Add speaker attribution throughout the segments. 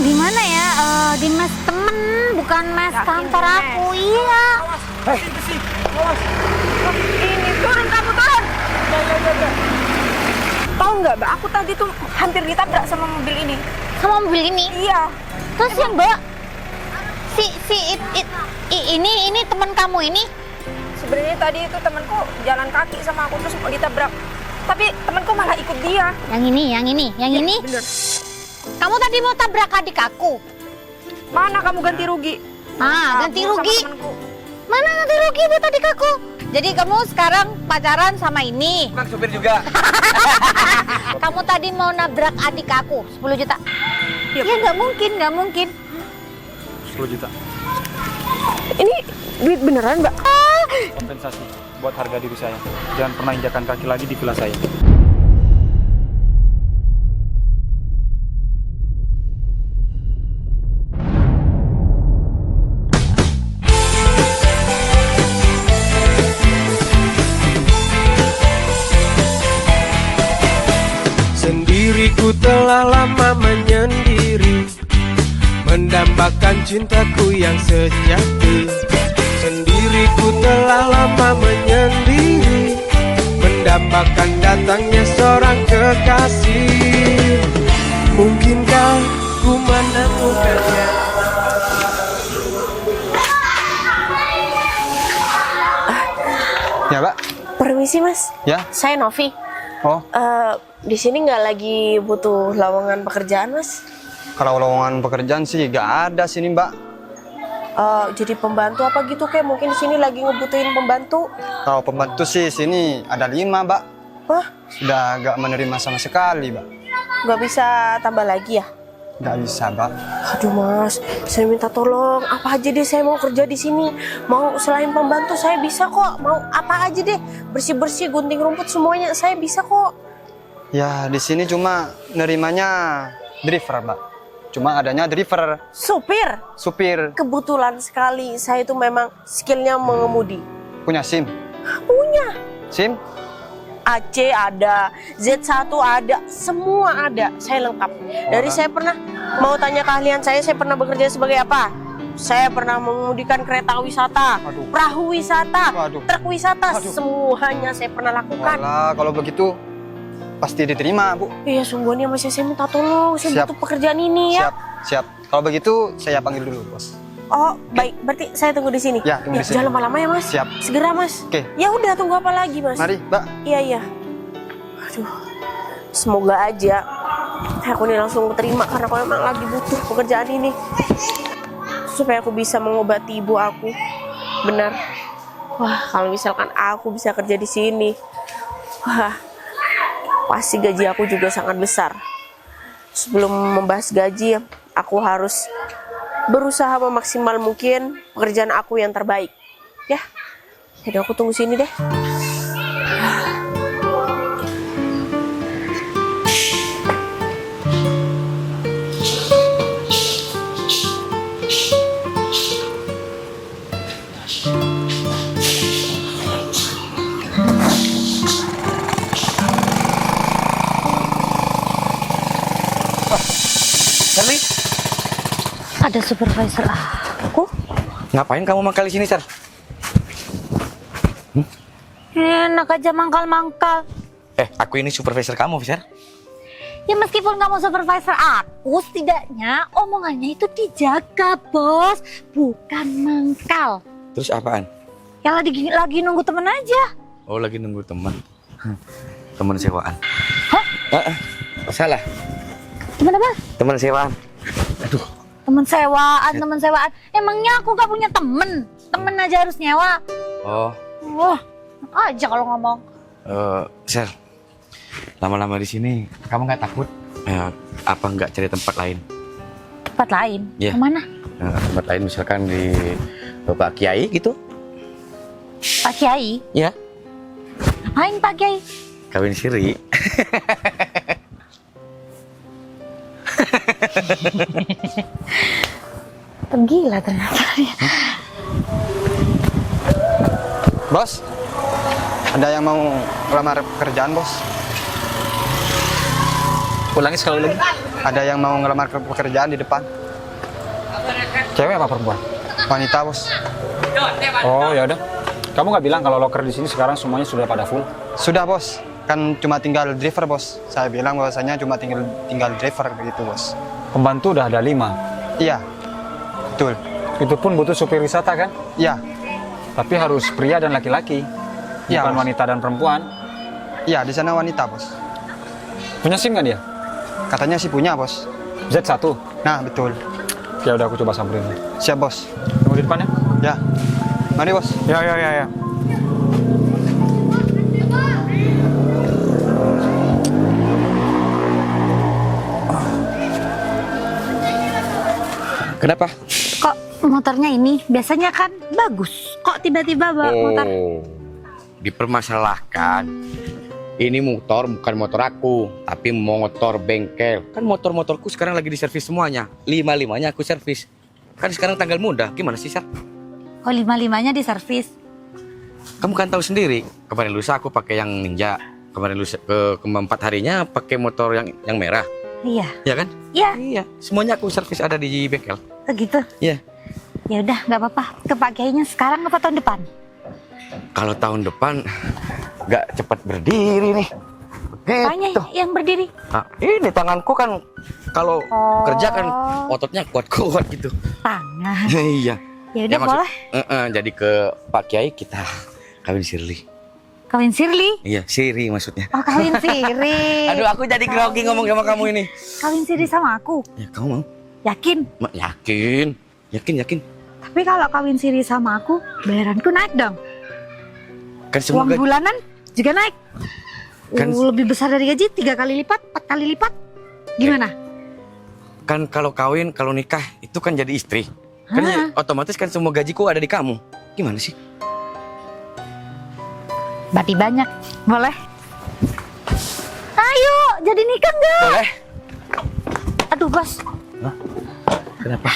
Speaker 1: Di mana ya? Di mes temen, bukan mes kantor aku. Iya.
Speaker 2: Besi. Awas. Ini turun kamu turun. Tahu nggak, Mbak? Aku tadi tuh hampir ditabrak sama mobil ini.
Speaker 1: Sama mobil ini?
Speaker 2: Iya.
Speaker 1: Terus ya Mbak? Ini teman kamu ini?
Speaker 2: Sebenarnya tadi itu temanku jalan kaki sama aku terus mau ditabrak. Tapi temanku malah ikut dia.
Speaker 1: Yang ini.
Speaker 2: Bener.
Speaker 1: Kamu tadi mau tabrak adik aku.
Speaker 2: Mana kamu ganti rugi?
Speaker 1: Ganti
Speaker 2: Kabur sama
Speaker 1: rugi.
Speaker 2: temanku.
Speaker 1: Mana ganti rugi buat adik aku? Jadi kamu sekarang pacaran sama ini.
Speaker 3: Bukan supir juga.
Speaker 1: Kamu tadi mau nabrak adik aku 10 juta.
Speaker 2: Iya,
Speaker 1: Ya nggak mungkin.
Speaker 3: 10 juta.
Speaker 2: Ini duit beneran, Mbak?
Speaker 3: Kompensasi buat harga diri saya. Jangan pernah injakan kaki lagi di villa saya.
Speaker 4: Sendiriku telah lama menyendiri, mendambakan cintaku yang sejati. Sendiriku telah lama menyendiri, mendambakan datangnya seorang kekasih. Mungkinkah ku menemukannya?
Speaker 3: Ya, Pak.
Speaker 5: Permisi Mas,
Speaker 3: Ya.
Speaker 5: saya Novi.
Speaker 3: Oh,
Speaker 5: Di sini nggak lagi butuh lowongan pekerjaan Mas?
Speaker 3: kalau lowongan pekerjaan sih gak ada sini, Mbak.
Speaker 5: Jadi pembantu apa gitu kayak mungkin di sini lagi ngebutuhin pembantu.
Speaker 3: Kalau pembantu sih sini ada 5, Mbak.
Speaker 5: Wah,
Speaker 3: Sudah gak menerima sama sekali, Mbak.
Speaker 5: nggak bisa tambah lagi ya?
Speaker 3: Gak bisa, Mbak.
Speaker 5: Aduh Mas, saya minta tolong apa aja deh, saya mau kerja di sini. Mau selain pembantu saya bisa kok. Mau apa aja deh, bersih-bersih, gunting rumput semuanya saya bisa kok.
Speaker 3: Ya, di sini cuma nerimanya driver, Mbak. Cuma adanya driver,
Speaker 5: Supir,
Speaker 3: supir.
Speaker 5: kebetulan sekali saya itu memang skillnya mengemudi.
Speaker 3: Punya SIM?
Speaker 5: Punya.
Speaker 3: SIM?
Speaker 5: AC ada, Z1 ada, semua ada, saya lengkap. Dari saya pernah, mau tanya keahlian saya pernah bekerja sebagai apa? Saya pernah mengemudikan kereta wisata,
Speaker 3: Waduh.
Speaker 5: perahu wisata,
Speaker 3: Waduh.
Speaker 5: truk wisata,
Speaker 3: Waduh.
Speaker 5: semuanya saya pernah lakukan.
Speaker 3: Walah, kalau begitu pasti diterima, Bu.
Speaker 5: Iya, sungguhnya Mas, saya minta tolong, saya
Speaker 3: Siap.
Speaker 5: butuh pekerjaan ini ya.
Speaker 3: Siap. Kalau begitu saya panggil dulu, Bos.
Speaker 5: Oh, baik, berarti saya tunggu di sini.
Speaker 3: Ya, tunggu di sini.
Speaker 5: Jangan lama-lama ya Mas.
Speaker 3: Siap.
Speaker 5: Segera Mas.
Speaker 3: Oke.
Speaker 5: Ya udah, tunggu apa lagi Mas?
Speaker 3: Mari, Mbak.
Speaker 5: Iya. Aduh, semoga aja aku ini langsung terima karena aku memang lagi butuh pekerjaan ini supaya aku bisa mengobati ibu aku. Benar. Wah, kalau misalkan aku bisa kerja di sini, wah, pasti gaji aku juga sangat besar. Sebelum membahas gaji, aku harus berusaha memaksimal mungkin pekerjaan aku yang terbaik. Ya, jadi aku tunggu sini deh.
Speaker 6: Charlie,
Speaker 1: Ada supervisor aku.
Speaker 6: ngapain kamu mangkal di sini, Char?
Speaker 1: Enak aja mangkal-mangkal.
Speaker 6: Aku ini supervisor kamu, Char.
Speaker 1: Ya meskipun kamu supervisor aku, setidaknya omongannya itu dijaga, Bos. Bukan mangkal.
Speaker 6: Terus apaan?
Speaker 1: Ya lagi nunggu temen aja.
Speaker 6: Oh, lagi nunggu teman. Teman sewaan.
Speaker 1: Hah?
Speaker 6: Salah.
Speaker 1: Gimana, Bos?
Speaker 6: Teman sewaan.
Speaker 1: Temen sewaan. Emangnya aku gak punya temen? Temen aja harus nyewa.
Speaker 6: Oh,
Speaker 1: Wah, enak aja kalau ngomong.
Speaker 6: Char. Lama-lama di sini, kamu nggak takut? Apa nggak cari tempat lain?
Speaker 1: Tempat lain?
Speaker 6: Iya.
Speaker 1: Kemana?
Speaker 6: Tempat lain misalkan di Bapak Kiai gitu?
Speaker 1: Pak Kiai?
Speaker 6: Ya.
Speaker 1: Ngapain Pak Kiai?
Speaker 6: Kawin siri.
Speaker 1: Gila ternyata.
Speaker 3: Bos, ada yang mau melamar pekerjaan, Bos?
Speaker 6: Ulangi sekali lagi.
Speaker 3: Ada yang mau ngelamar pekerjaan di depan.
Speaker 7: Cewek apa perempuan?
Speaker 3: Wanita, Bos.
Speaker 7: Oh, ya udah. Kamu nggak bilang kalau loker di sini sekarang semuanya sudah pada full?
Speaker 3: Sudah, Bos. Kan cuma tinggal driver, Bos. Saya bilang bahwasanya cuma tinggal driver begitu, Bos.
Speaker 7: Pembantu udah ada 5.
Speaker 3: Iya. Betul.
Speaker 7: Itu pun butuh supir wisata kan?
Speaker 3: Iya.
Speaker 7: Tapi harus pria dan laki-laki.
Speaker 3: Iya,
Speaker 7: Bukan
Speaker 3: Bos.
Speaker 7: wanita dan perempuan.
Speaker 3: Iya, di sana wanita, Bos.
Speaker 7: Punya SIM nggak dia?
Speaker 3: Katanya sih punya, Bos.
Speaker 7: Z1.
Speaker 3: Nah, betul.
Speaker 7: Ya udah aku coba samperin.
Speaker 3: Siap, Bos.
Speaker 7: Tunggu di depan ya?
Speaker 3: Ya. Mari, Bos.
Speaker 7: Ya.
Speaker 6: Kenapa?
Speaker 1: Kok motornya ini biasanya kan bagus. Kok tiba-tiba bawa motor?
Speaker 6: Dipermasalahkan. Ini motor bukan motor aku, tapi motor bengkel. Kan motor-motorku sekarang lagi diservis semuanya. 5-5-nya aku servis. Kan sekarang tanggal muda. Gimana sih, Sar?
Speaker 1: Oh, 5-5-nya diservis.
Speaker 6: Kamu kan tahu sendiri. Kemarin lusa aku pakai yang Ninja. Kemarin lusa keempat harinya pakai motor yang merah.
Speaker 1: Iya.
Speaker 6: Ya kan?
Speaker 1: Iya.
Speaker 6: Iya. Semuanya aku servis ada di bengkel.
Speaker 1: Oh, gitu.
Speaker 6: Iya.
Speaker 1: Ya udah, nggak apa-apa. Kepakainya sekarang apa tahun depan?
Speaker 6: Kalau tahun depan nggak cepat berdiri nih.
Speaker 1: Apanya
Speaker 6: Gitu.
Speaker 1: yang berdiri?
Speaker 6: Nah, ini tanganku kan kalau kerja kan ototnya kuat-kuat gitu.
Speaker 1: Tangan.
Speaker 6: Iya.
Speaker 1: Ya udah,
Speaker 6: maksud-
Speaker 1: boleh.
Speaker 6: Jadi ke Pak Kiai kita kawin sirli.
Speaker 1: Kawin sirli?
Speaker 6: Iya, siri maksudnya.
Speaker 1: Oh, kawin siri.
Speaker 6: Aduh, aku jadi grogi ngomong sama kamu ini.
Speaker 1: Kawin siri sama aku.
Speaker 6: Ya, kamu mau?
Speaker 1: Yakin?
Speaker 6: Yakin.
Speaker 1: Tapi kalau kawin siri sama aku, bayaranku naik dong.
Speaker 6: Kan semua
Speaker 1: Uang bulanan juga naik.
Speaker 6: Kan-
Speaker 1: Lebih besar dari gaji, 3 kali lipat, 4 kali lipat. Gimana?
Speaker 6: kan kalau kawin, kalau nikah itu kan jadi istri. Kan ya, otomatis kan semua gajiku ada di kamu. Gimana sih?
Speaker 1: Berarti banyak. Boleh? Ayo, jadi nikah nggak?
Speaker 6: Boleh.
Speaker 1: Aduh, Bos.
Speaker 6: Kenapa?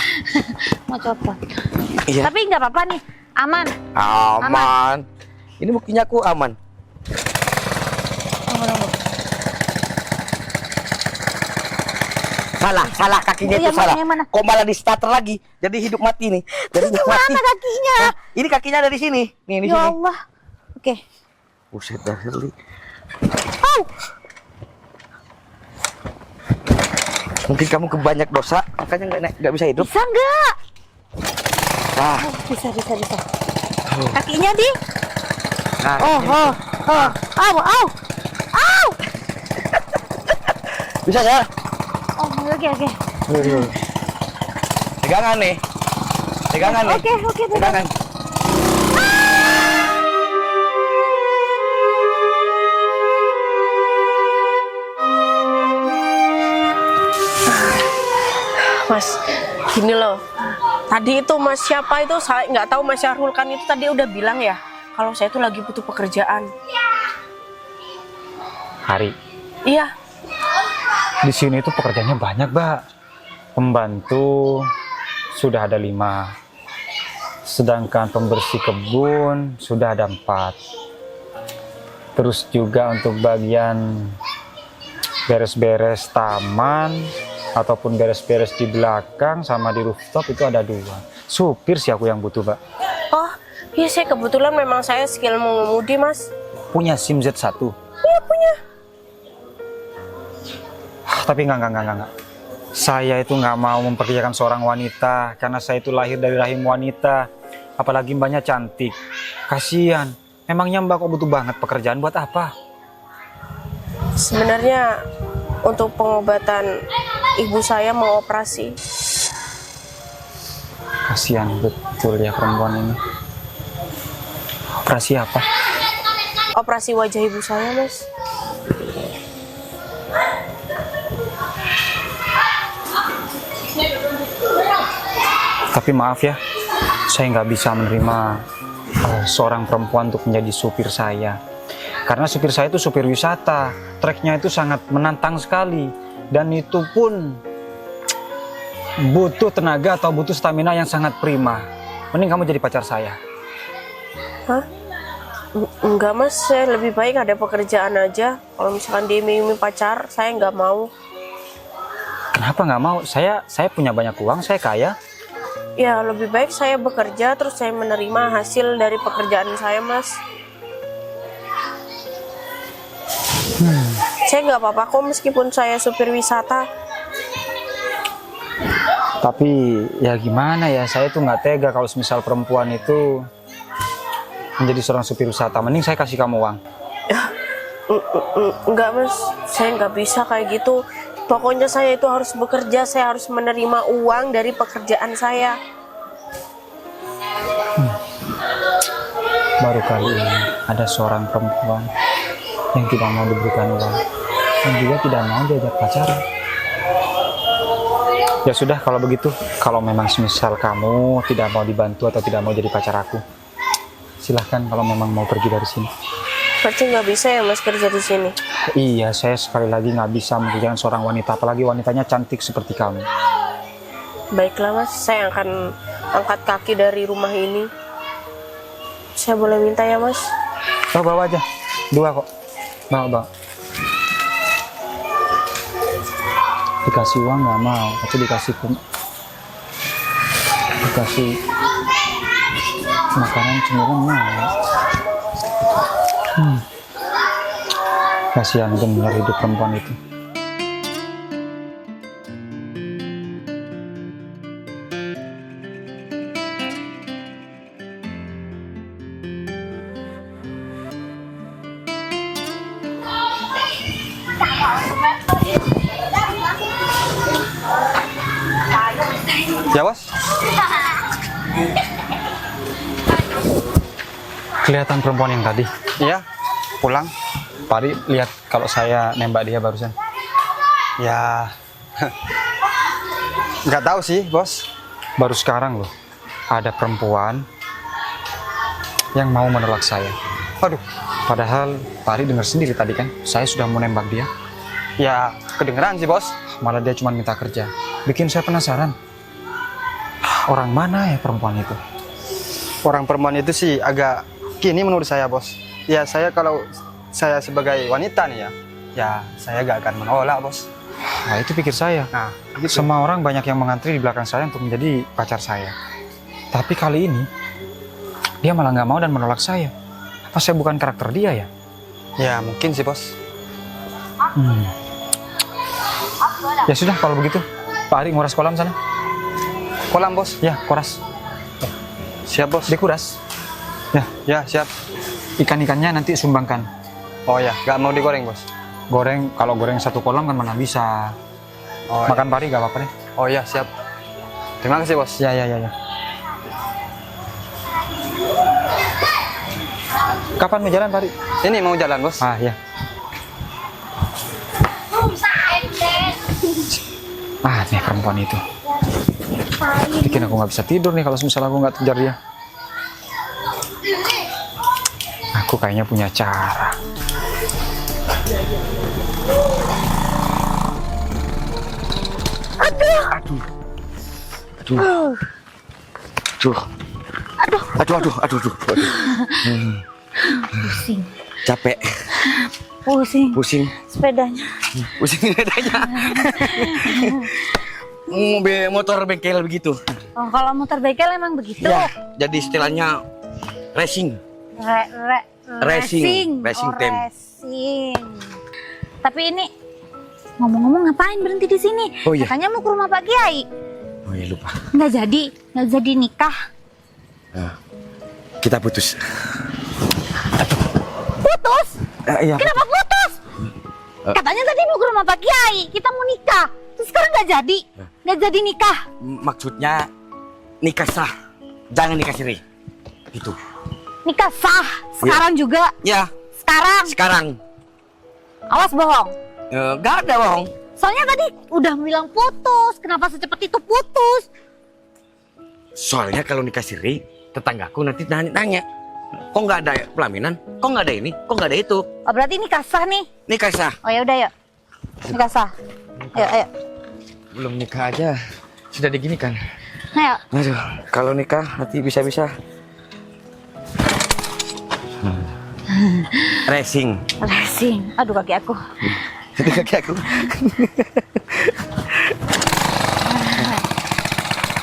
Speaker 1: Mau copot.
Speaker 6: Iya.
Speaker 1: Tapi nggak apa-apa nih. Aman.
Speaker 6: Aman. Ini buktinya aku aman.
Speaker 1: Tunggu.
Speaker 6: Salah kakinya
Speaker 1: Oh,
Speaker 6: itu
Speaker 1: yang
Speaker 6: salah.
Speaker 1: mana, yang mana?
Speaker 6: Kok malah di starter lagi? Jadi hidup mati nih. Jadi hidup mati.
Speaker 1: Mana kakinya?
Speaker 6: Ini kakinya ada di sini. Nih di
Speaker 1: Ya
Speaker 6: sini.
Speaker 1: Allah. Oke.
Speaker 6: Buset dah, Shirley.
Speaker 1: Au.
Speaker 6: Mungkin kamu kebanyak dosa, makanya nggak bisa hidup.
Speaker 1: Bisa nggak?
Speaker 6: Nah,
Speaker 1: Bisa. Kakinya di.
Speaker 6: nah.
Speaker 1: Au.
Speaker 6: Bisa ya?
Speaker 1: Oh, oke.
Speaker 6: Pegangan nih.
Speaker 1: Oke,
Speaker 6: Pegangan.
Speaker 5: Mas, gini loh. Tadi itu Mas siapa itu, saya nggak tahu, Mas Syahrul kan itu tadi udah bilang ya kalau saya itu lagi butuh pekerjaan.
Speaker 7: Hari.
Speaker 5: Iya.
Speaker 7: Di sini tuh pekerjaannya banyak, Mbak. Pembantu sudah ada 5. Sedangkan pembersih kebun sudah ada 4. Terus juga untuk bagian beres-beres taman ataupun beres-beres di belakang sama di rooftop itu ada 2. Supir sih aku yang butuh, Mbak.
Speaker 5: Oh, iya saya kebetulan memang saya skill mengemudi, Mas.
Speaker 7: Punya SIM Z1.
Speaker 5: Iya punya.
Speaker 7: Tapi enggak. Saya itu nggak mau mempekerjakan seorang wanita karena saya itu lahir dari rahim wanita. Apalagi mbaknya cantik. Kasihan. Memangnya mbak kok butuh banget pekerjaan buat apa?
Speaker 5: Sebenarnya untuk pengobatan ibu saya mau operasi.
Speaker 7: Kasihan betul ya perempuan ini. Operasi apa?
Speaker 5: Operasi wajah ibu saya, Mas.
Speaker 7: Tapi maaf ya, saya nggak bisa menerima seorang perempuan untuk menjadi supir saya. Karena supir saya itu supir wisata, treknya itu sangat menantang sekali. Dan itu pun butuh tenaga atau butuh stamina yang sangat prima. Mending kamu jadi pacar saya.
Speaker 5: Hah? Enggak, Mas, saya lebih baik ada pekerjaan aja. Kalau misalkan dia iming pacar, saya nggak mau.
Speaker 7: Kenapa nggak mau? Saya punya banyak uang, saya kaya.
Speaker 5: Ya lebih baik saya bekerja terus saya menerima hasil dari pekerjaan saya, Mas. Saya nggak apa-apa kok meskipun saya supir wisata.
Speaker 7: Tapi ya gimana ya, saya tuh nggak tega kalau misal perempuan itu menjadi seorang supir wisata. Mending saya kasih kamu uang.
Speaker 5: Enggak, Mas, saya nggak bisa kayak gitu. Pokoknya saya itu harus bekerja, saya harus menerima uang dari pekerjaan saya.
Speaker 7: Baru kali ini ada seorang perempuan yang tidak mau diberikan uang dan juga tidak mau diajak pacaran. Ya sudah, kalau begitu, kalau memang semisal kamu tidak mau dibantu atau tidak mau jadi pacar aku, silahkan kalau memang mau pergi dari sini.
Speaker 5: Berarti nggak bisa ya, Mas, kerja di sini?
Speaker 7: Iya, saya sekali lagi nggak bisa mengerjakan seorang wanita, apalagi wanitanya cantik seperti kamu.
Speaker 5: Baiklah, Mas, saya akan angkat kaki dari rumah ini. Saya boleh minta ya, Mas?
Speaker 7: Oh, bawa aja, 2 kok. Bawa. Dikasih uang nggak mau, tapi dikasih makanan cemilan mau. Kasihan benar hidup perempuan itu.
Speaker 3: Ya bos?
Speaker 7: Kelihatan perempuan yang tadi.
Speaker 3: Iya, pulang.
Speaker 7: Pak Ari lihat kalau saya nembak dia barusan.
Speaker 3: Ya, nggak tahu sih bos.
Speaker 7: Baru sekarang loh, ada perempuan yang mau menolak saya.
Speaker 3: Aduh,
Speaker 7: Padahal Pak Ari dengar sendiri tadi kan, saya sudah mau nembak dia.
Speaker 3: ya kedengeran sih bos.
Speaker 7: Malah dia cuma minta kerja. Bikin saya penasaran. Orang mana ya perempuan itu?
Speaker 3: Orang perempuan itu sih agak kini menurut saya bos. Ya saya kalau saya sebagai wanita nih ya saya gak akan menolak bos.
Speaker 7: Nah itu pikir saya.
Speaker 3: Nah, gitu.
Speaker 7: Semua orang banyak yang mengantri di belakang saya untuk menjadi pacar saya. Tapi kali ini dia malah nggak mau dan menolak saya. Apa saya bukan karakter dia ya?
Speaker 3: Ya mungkin sih bos.
Speaker 7: Ya sudah kalau begitu, Pak Ari nguras kolam sana.
Speaker 3: Kolam bos.
Speaker 7: Ya, kuras.
Speaker 3: Siap bos.
Speaker 7: Dikuras. Ya,
Speaker 3: Ya siap.
Speaker 7: ikan-ikannya nanti sumbangkan.
Speaker 3: Oh ya, gak mau digoreng bos.
Speaker 7: Goreng, kalau goreng satu kolam kan mana bisa.
Speaker 3: Oh,
Speaker 7: Makan Pak Ari gak apa-apa deh.
Speaker 3: Oh ya siap. Terima kasih bos.
Speaker 7: Ya. Kapan mau jalan Pak Ari?
Speaker 3: Ini mau jalan bos.
Speaker 7: Ah ya. Ah nih perempuan itu. Bikin aku nggak bisa tidur nih kalau misalnya aku nggak kejar dia. Aku kayaknya punya cara.
Speaker 6: Aduh.
Speaker 1: Pusing.
Speaker 6: Capek,
Speaker 1: Pusing. Sepedanya.
Speaker 6: pusing dadanya. Motor bengkel begitu.
Speaker 1: Oh, kalau motor bengkel emang begitu.
Speaker 6: Ya, jadi istilahnya racing. Racing
Speaker 1: Oh,
Speaker 6: team.
Speaker 1: racing. Tapi ini ngomong-ngomong ngapain berhenti di sini?
Speaker 6: Oh, iya.
Speaker 1: Katanya mau ke rumah Pak Kiai.
Speaker 6: Oh ya lupa.
Speaker 1: Nggak jadi nikah.
Speaker 6: Kita putus.
Speaker 1: Putus?
Speaker 6: Iya.
Speaker 1: Kenapa putus? Katanya tadi mau ke rumah Pak Kiai, kita mau nikah. Terus sekarang nggak jadi nikah.
Speaker 6: Maksudnya nikah sah, jangan nikah siri. Itu.
Speaker 1: Nikah sah sekarang juga.
Speaker 6: Ya, sekarang.
Speaker 1: Awas bohong.
Speaker 6: Gak ada bohong.
Speaker 1: Soalnya tadi udah bilang putus. Kenapa secepat itu putus?
Speaker 6: Soalnya kalau nikah siri, tetanggaku nanti nanya, kok nggak ada pelaminan? Kok nggak ada ini? Kok nggak ada itu?
Speaker 1: Oh, berarti nikah sah nih.
Speaker 6: Nikah sah.
Speaker 1: Oh ya udah yuk. Nikah sah. Ayo.
Speaker 6: Belum nikah aja, sudah diginikan.
Speaker 1: Ayo.
Speaker 6: Aduh, kalau nikah nanti bisa-bisa. Racing.
Speaker 1: Aduh kaki aku.
Speaker 6: Jadi kaki aku.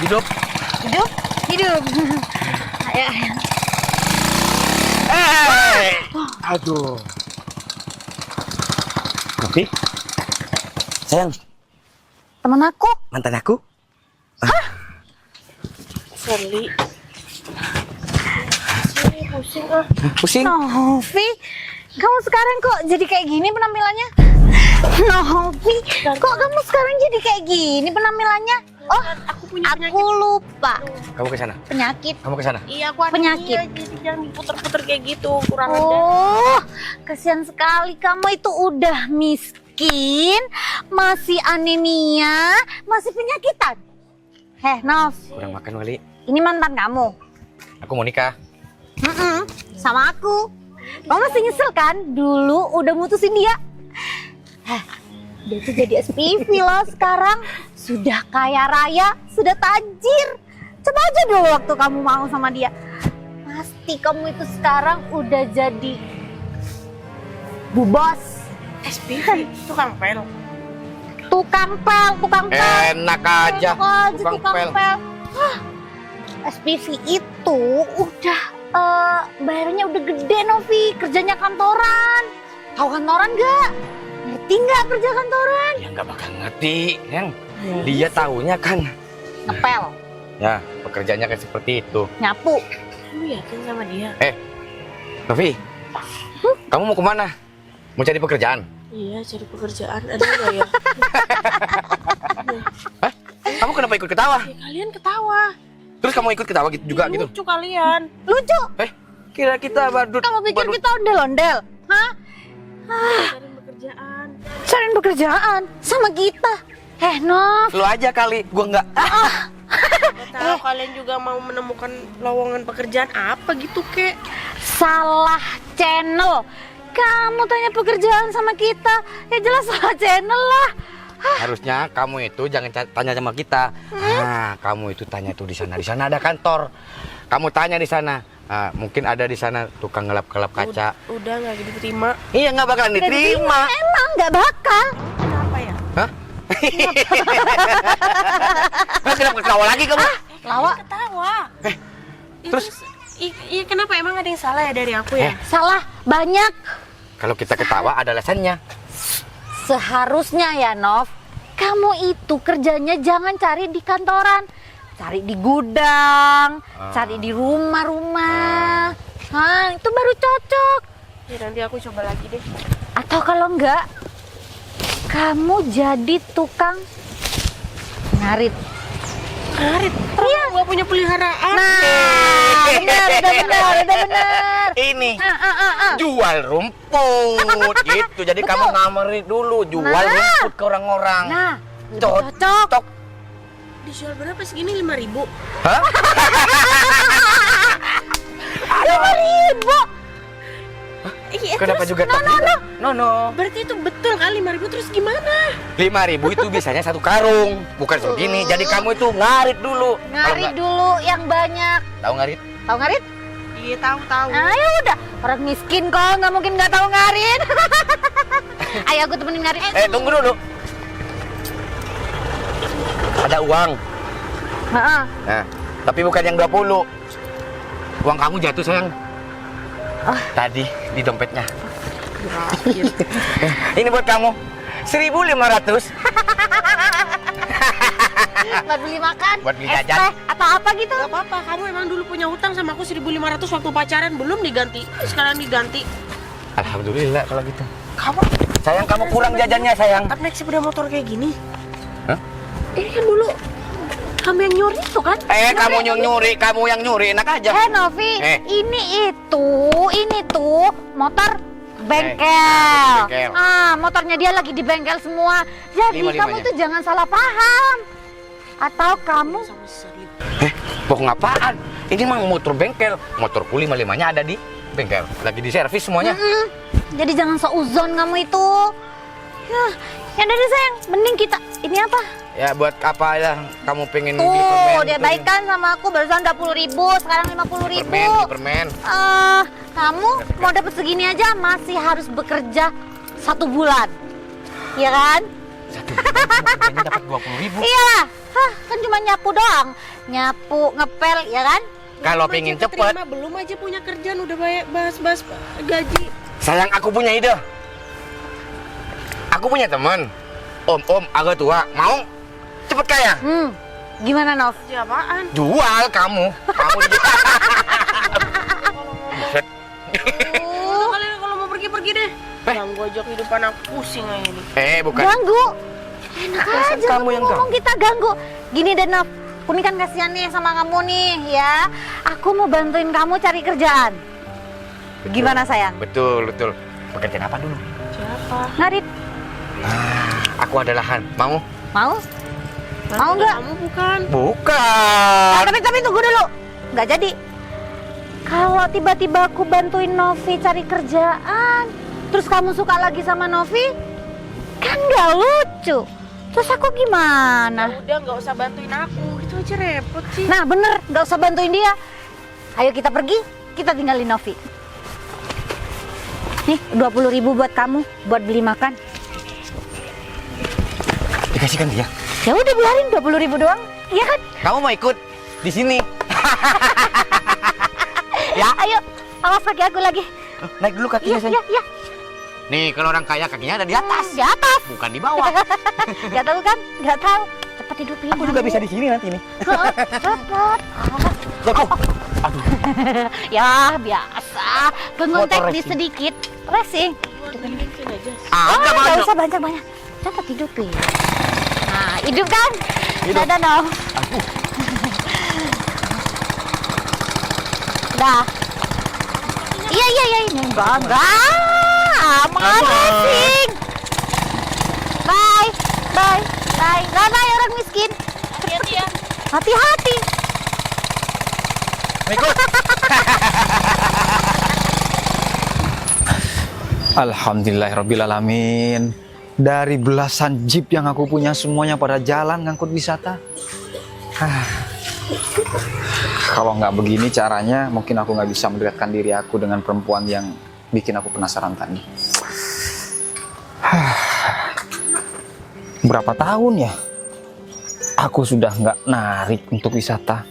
Speaker 6: Hidup.
Speaker 1: Hidup, hidup. Ayo, ayo.
Speaker 6: Aduh. Novi. Sayang,
Speaker 1: Teman aku.
Speaker 6: mantan aku.
Speaker 5: Sally. Pusing
Speaker 6: Pusing.
Speaker 1: Novi, kamu sekarang kok jadi kayak gini penampilannya? Novi, kok kamu sekarang jadi kayak gini penampilannya? Oh, aku lupa.
Speaker 6: Kamu ke sana.
Speaker 1: Penyakit.
Speaker 6: Kamu ke sana.
Speaker 5: Iya, aku
Speaker 1: Penyakit.
Speaker 5: anemia, jadi jangan diputer-puter kayak gitu, kurang ajar.
Speaker 1: Oh, kasihan sekali kamu itu udah miskin, masih anemia, masih penyakitan. Nov,
Speaker 6: Kurang makan kali.
Speaker 1: ini mantan kamu.
Speaker 6: Aku mau nikah.
Speaker 1: Sama aku. Kamu masih nyesel kan? Dulu udah mutusin dia. Dia tuh jadi SPV loh sekarang. Sudah kaya raya, sudah tajir. Coba aja dulu waktu kamu mau sama dia. Pasti kamu itu sekarang udah jadi bu bos.
Speaker 5: SPV, tukang pel.
Speaker 1: Tukang pel.
Speaker 6: Enak aja.
Speaker 1: Tukang pel. SPV itu udah bayarnya udah gede, Novi. Kerjanya kantoran. Tahu kantoran nggak? Ngerti nggak kerja kantoran?
Speaker 6: Ya nggak bakal ngerti, yang dia taunya kan.
Speaker 1: Ngepel,
Speaker 6: Ya, pekerjaannya kan seperti itu.
Speaker 1: nyapu.
Speaker 5: Kamu yakin sama dia?
Speaker 6: Novi, kamu mau kemana? Mau cari pekerjaan?
Speaker 5: Iya, cari pekerjaan. Ada nggak ya?
Speaker 6: Hah? Kamu kenapa ikut ketawa?
Speaker 5: Ya, kalian ketawa.
Speaker 6: Terus kamu ikut ketawa gitu juga gitu?
Speaker 5: Lucu kalian.
Speaker 1: Lucu.
Speaker 6: Kira kita badut.
Speaker 1: Kamu pikir kita ondel-ondel? Hah?
Speaker 5: Cari pekerjaan.
Speaker 1: Cariin pekerjaan sama kita. Nov.
Speaker 6: Lu aja kali, gua nggak.
Speaker 5: Tahu kalian juga mau menemukan lowongan pekerjaan apa gitu, Kek?
Speaker 1: Salah channel. Kamu tanya pekerjaan sama kita, ya jelas salah channel lah.
Speaker 6: Harusnya kamu itu jangan tanya sama kita. Nah, kamu itu tanya tuh di sana. Di sana ada kantor. Kamu tanya di sana. Mungkin ada di sana tukang ngelap-ngelap kaca.
Speaker 5: Udah nggak diterima.
Speaker 6: Iya, nggak bakalan diterima.
Speaker 1: Emang nggak bakal.
Speaker 5: Kenapa ya?
Speaker 6: Hah? Kenapa ketawa lagi kamu?
Speaker 1: Lawa.
Speaker 5: Ketawa.
Speaker 6: Terus?
Speaker 5: Iya, kenapa emang ada yang salah ya dari aku ya?
Speaker 1: Salah banyak.
Speaker 6: Kalau kita ketawa ada alasannya.
Speaker 1: Seharusnya ya, Nov, kamu itu kerjanya jangan cari di kantoran. Cari di gudang, cari di rumah-rumah. Itu baru cocok.
Speaker 5: Ya nanti aku coba lagi deh.
Speaker 1: Atau kalau enggak, kamu jadi tukang ngarit.
Speaker 5: Ngarit? Iya, nggak punya peliharaan.
Speaker 1: Nah, udah benar.
Speaker 6: Ini jual rumput gitu. Jadi kamu ngameri dulu jual rumput ke orang-orang.
Speaker 1: Nah,
Speaker 6: cocok.
Speaker 5: Dijual berapa segini? 5.000?
Speaker 6: Hah?
Speaker 1: 5.000.
Speaker 5: Iya,
Speaker 6: Kenapa
Speaker 5: terus
Speaker 6: juga tak juga? No.
Speaker 5: berarti itu betul kan 5.000, terus gimana?
Speaker 6: 5.000 itu biasanya satu karung, bukan segini. Jadi kamu itu ngarit dulu. Kalau
Speaker 1: Ngarit
Speaker 6: nggak-
Speaker 1: dulu yang banyak.
Speaker 6: Tahu ngarit?
Speaker 1: Tahu ngarit?
Speaker 5: Iya, tahu.
Speaker 1: Ayo udah, orang miskin kok nggak mungkin nggak tahu ngarit. Ayo aku temenin ngarit.
Speaker 6: Tunggu dulu. Ada uang.
Speaker 1: Heeh.
Speaker 6: Nah, tapi bukan yang 20. Uang kamu jatuh, sayang. Tadi di dompetnya. Ini buat kamu. 1.500.
Speaker 1: Buat beli makan,
Speaker 6: Buat beli
Speaker 1: es
Speaker 6: jajan.
Speaker 1: teh, atau apa gitu.
Speaker 5: Gak apa-apa, kamu emang dulu punya hutang sama aku 1.500 waktu pacaran, belum diganti. Sekarang diganti.
Speaker 6: Alhamdulillah kalau gitu.
Speaker 5: Kamu
Speaker 6: Sayang, kamu kurang jajannya, sayang.
Speaker 5: naik sepeda motor kayak gini?
Speaker 6: Hah?
Speaker 5: Ini kan dulu kamu yang nyuri itu kan?
Speaker 6: Kamu yang nyuri, enak aja.
Speaker 1: Novi, ini tuh motor bengkel.
Speaker 6: bengkel.
Speaker 1: Motornya dia lagi di bengkel semua. Jadi kamu
Speaker 6: 5-5-nya.
Speaker 1: tuh jangan salah paham. Atau kamu
Speaker 6: Bohong apaan? Ini mah motor bengkel. Motorku 5-5-nya ada di bengkel. Lagi di servis semuanya.
Speaker 1: jadi jangan seuzon kamu itu. Ya dari sayang, mending kita ini apa?
Speaker 6: Ya buat apa ya kamu pengen beli
Speaker 1: Tuh,
Speaker 6: permen?
Speaker 1: dia
Speaker 6: gitu.
Speaker 1: baikkan sama aku barusan 20.000, sekarang 50.000.
Speaker 6: Permen.
Speaker 1: Kamu mau dapat segini aja masih harus bekerja 1 bulan, ya kan?
Speaker 6: 1 Kerjanya dapat 20.000.
Speaker 1: Iyalah, kan cuma nyapu doang. Nyapu, ngepel, ya kan?
Speaker 6: Kalau
Speaker 5: Belum
Speaker 6: pengen
Speaker 5: aja
Speaker 6: cepet,
Speaker 5: keterima, belum aja punya kerjaan udah bahas-bahas gaji.
Speaker 6: sayang aku punya ide. Aku punya teman. Om agak tua, mau cepet kaya.
Speaker 1: Gimana Nov?
Speaker 5: Apaan?
Speaker 6: Jual kamu. Kamu Buset.
Speaker 5: Udah kalian kalau mau pergi deh. Ganggu aja kehidupan aku, pusing aja nih.
Speaker 6: Bukan.
Speaker 1: Ganggu. Enak aja
Speaker 6: kamu yang
Speaker 1: ngomong kita ganggu. Gini deh Nov, aku nih kan kasihan nih sama kamu nih ya. Aku mau bantuin kamu cari kerjaan.
Speaker 6: Betul.
Speaker 1: Gimana sayang?
Speaker 6: Betul. Pekerjaan apa dulu?
Speaker 5: Siapa?
Speaker 1: Ngarit,
Speaker 6: Aku ada lahan. Mau?
Speaker 1: mau? Mau nggak?
Speaker 5: Kamu bukan.
Speaker 6: Bukan.
Speaker 1: Tapi tunggu dulu. Nggak jadi. Kalau tiba-tiba aku bantuin Novi cari kerjaan, terus kamu suka lagi sama Novi, kan nggak lucu. Terus aku gimana?
Speaker 5: Udah nggak usah bantuin aku, itu aja repot sih.
Speaker 1: Nah bener, nggak usah bantuin dia. Ayo kita pergi, kita tinggalin Novi. Nih 20.000 buat kamu, buat beli makan.
Speaker 6: Dikasihkan dia.
Speaker 1: Ya udah biarin 20.000 doang, iya kan?
Speaker 6: Kamu mau ikut di sini?
Speaker 1: Ya, ayo, awas kaki aku lagi.
Speaker 6: Naik dulu kakinya, sayang.
Speaker 1: Iya.
Speaker 6: Nih, kalau orang kaya kakinya ada di atas,
Speaker 1: Di atas.
Speaker 6: bukan di bawah.
Speaker 1: Gak tahu kan? Gak tahu. Cepet hidupin.
Speaker 6: Aku juga bisa di sini nanti nih.
Speaker 1: Cepet.
Speaker 6: Jatuh.
Speaker 1: Ya biasa. Bangun
Speaker 6: Motor
Speaker 1: teknis
Speaker 6: racing.
Speaker 1: sedikit. Racing.
Speaker 5: Bensin aja.
Speaker 6: Ada
Speaker 1: Gak
Speaker 6: banyak.
Speaker 1: usah banyak-banyak. Cepet hidupin. Nah, hidup kan?
Speaker 6: Hidup.
Speaker 1: Dadah dong. Dah. Iya ini enggak. Aman racing. Bye. Bye orang miskin.
Speaker 5: Hati-hati ya.
Speaker 1: Hati-hati.
Speaker 6: Ikut.
Speaker 7: Alhamdulillahirrabbilalamin. Dari belasan jeep yang aku punya semuanya pada jalan ngangkut wisata. Kalau nggak begini caranya, mungkin aku nggak bisa mendekatkan diri aku dengan perempuan yang bikin aku penasaran tadi. Berapa tahun ya aku sudah nggak narik untuk wisata?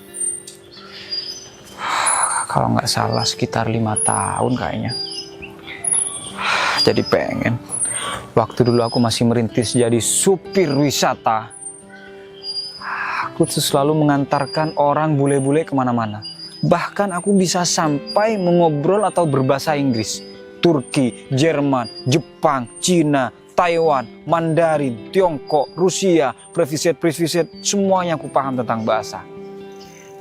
Speaker 7: Kalau nggak salah sekitar 5 tahun kayaknya. Jadi pengen. Waktu dulu aku masih merintis jadi supir wisata. Aku tuh selalu mengantarkan orang bule-bule kemana-mana. Bahkan aku bisa sampai mengobrol atau berbahasa Inggris. Turki, Jerman, Jepang, Cina, Taiwan, Mandarin, Tiongkok, Rusia, previsit, semuanya aku paham tentang bahasa.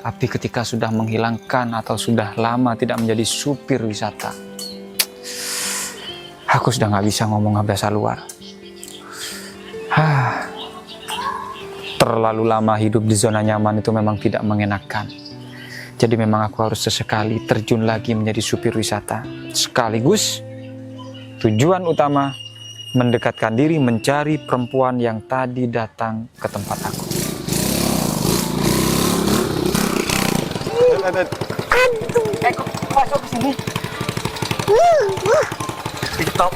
Speaker 7: Tapi ketika sudah menghilangkan atau sudah lama tidak menjadi supir wisata, aku sudah nggak bisa ngomong bahasa luar. Terlalu lama hidup di zona nyaman itu memang tidak mengenakan. Jadi memang aku harus sesekali terjun lagi menjadi supir wisata. Sekaligus tujuan utama mendekatkan diri mencari perempuan yang tadi datang ke tempat aku.
Speaker 6: Kok masuk ke sini? Stop.